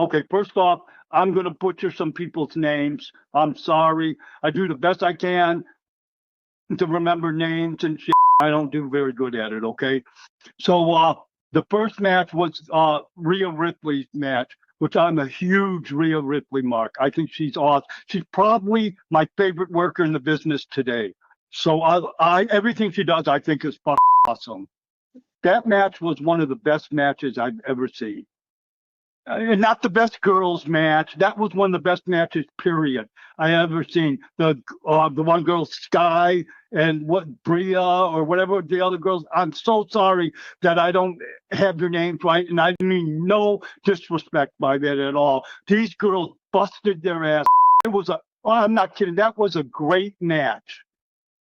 Okay, first off, I'm going to butcher some people's names. I'm sorry. I do the best I can to remember names and shit. I don't do very good at it, okay? So the first match was Rhea Ripley's match, which I'm a huge Rhea Ripley mark. I think she's awesome. She's probably my favorite worker in the business today. So I everything she does, I think is fucking awesome. That match was one of the best matches I've ever seen. And not the best girls match. That was one of the best matches, period, I ever seen. The one girl, Sky, and what Bria or whatever the other girls. I'm so sorry that I don't have their names right, and I mean no disrespect by that at all. These girls busted their ass. It was I'm not kidding. That was a great match.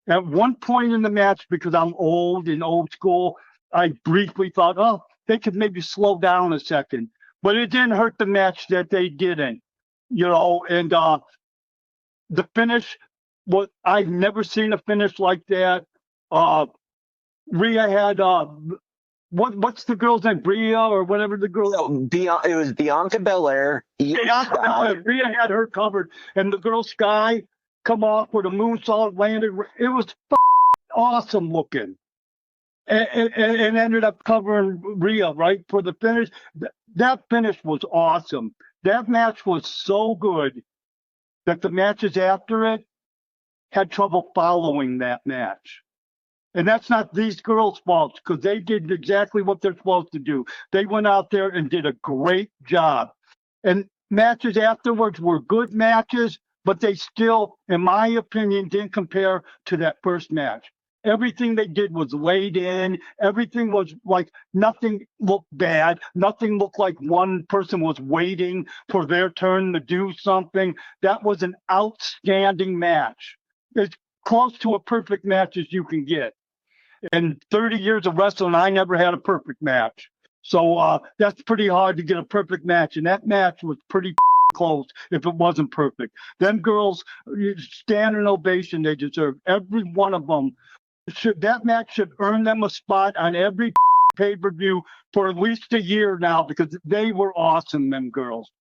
At one point in the match, because I'm old and old school, I briefly thought, oh, they could maybe slow down a second. But it didn't hurt the match that they didn't, and the finish, I've never seen a finish like that. Rhea had, what's the girl's name? Bria or whatever the girl. It was Bianca Belair. Bianca Belair. Rhea had her covered, and the girl Sky come off with a moonsault landed. It was awesome looking. And ended up covering Rhea, right, for the finish. That finish was awesome. That match was so good that the matches after it had trouble following that match. And that's not these girls' fault, because they did exactly what they're supposed to do. They went out there and did a great job. And matches afterwards were good matches, but they still, in my opinion, didn't compare to that first match. Everything they did was laid in. Everything was like, nothing looked bad. Nothing looked like one person was waiting for their turn to do something. That was an outstanding match. As close to a perfect match as you can get. In 30 years of wrestling, I never had a perfect match. So that's pretty hard to get a perfect match. And that match was pretty close if it wasn't perfect. Them girls, standing ovation they deserve. Every one of them. That match should earn them a spot on every pay-per-view for at least a year now, because they were awesome, them girls.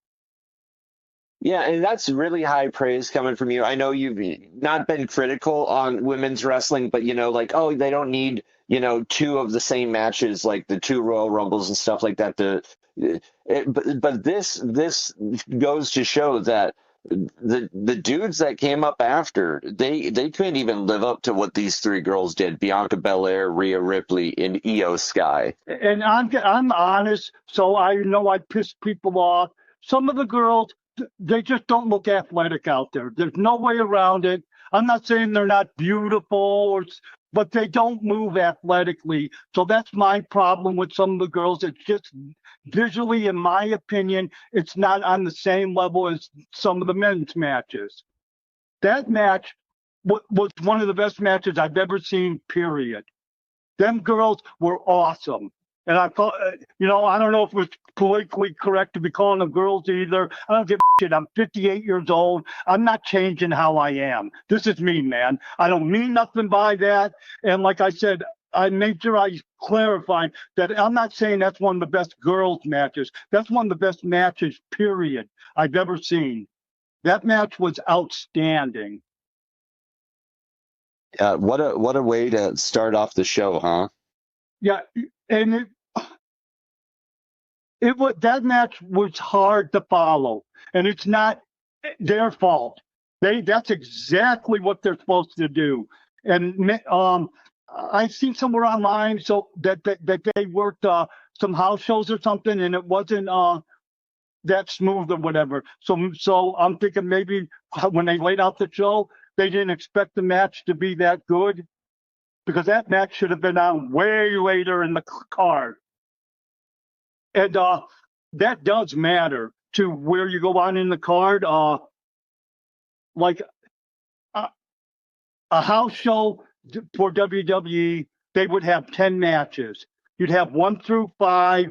Yeah, and that's really high praise coming from you. I know you've not been critical on women's wrestling, but like, oh, they don't need, two of the same matches, like the two Royal Rumbles and stuff like that. But this goes to show that the dudes that came up after, they couldn't even live up to what these three girls did: Bianca Belair, Rhea Ripley, and Io Sky. And I'm honest, so I know I piss people off. Some of the girls, they just don't look athletic out there. There's no way around it. I'm not saying they're not beautiful, but they don't move athletically. So that's my problem with some of the girls. It's just visually, in my opinion, it's not on the same level as some of the men's matches. That match was one of the best matches I've ever seen, period. Them girls were awesome. And I thought, I don't know if it's politically correct to be calling them girls either. I don't give a shit. I'm 58 years old. I'm not changing how I am. This is me, man. I don't mean nothing by that. And like I said, I made sure I clarified that I'm not saying that's one of the best girls matches. That's one of the best matches, period, I've ever seen. That match was outstanding. What a way to start off the show, huh? Yeah, and that match was hard to follow, and it's not their fault. That's exactly what they're supposed to do. And I've seen somewhere online that they worked some house shows or something, and it wasn't that smooth or whatever. So I'm thinking maybe when they laid out the show, they didn't expect the match to be that good, because that match should have been on way later in the card. And that does matter to where you go on in the card. Like a house show for WWE, they would have 10 matches. You'd have 1 through 5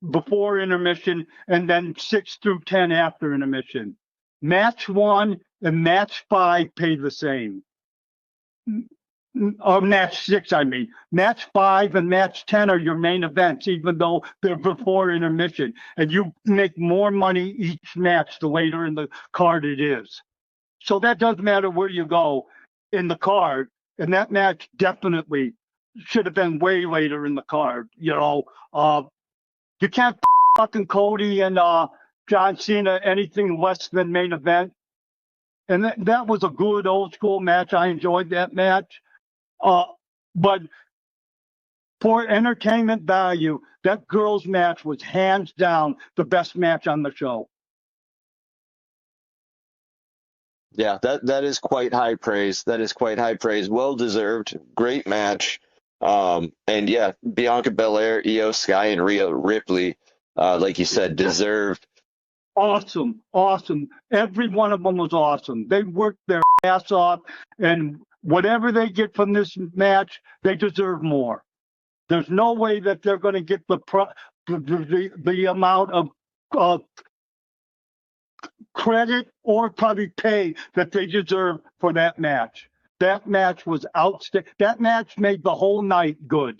before intermission, and then 6 through 10 after intermission. Match 1 and match 5 pay the same. match 6, I mean. Match 5 and match 10 are your main events, even though they're before intermission. And you make more money each match the later in the card it is. So that doesn't matter where you go in the card. And that match definitely should have been way later in the card. You know, you can't fucking Cody and John Cena anything less than main event. And that was a good old school match. I enjoyed that match. But for entertainment value, that girls' match was hands down the best match on the show. Yeah, that is quite high praise. That is quite high praise. Well deserved. Great match. And yeah, Bianca Belair, Io Sky, and Rhea Ripley, like you said, deserved. Awesome, awesome. Every one of them was awesome. They worked their ass off, and whatever they get from this match, they deserve more. There's no way that they're going to get the amount of credit or probably pay that they deserve for that match. That match was outstanding. That match made the whole night good.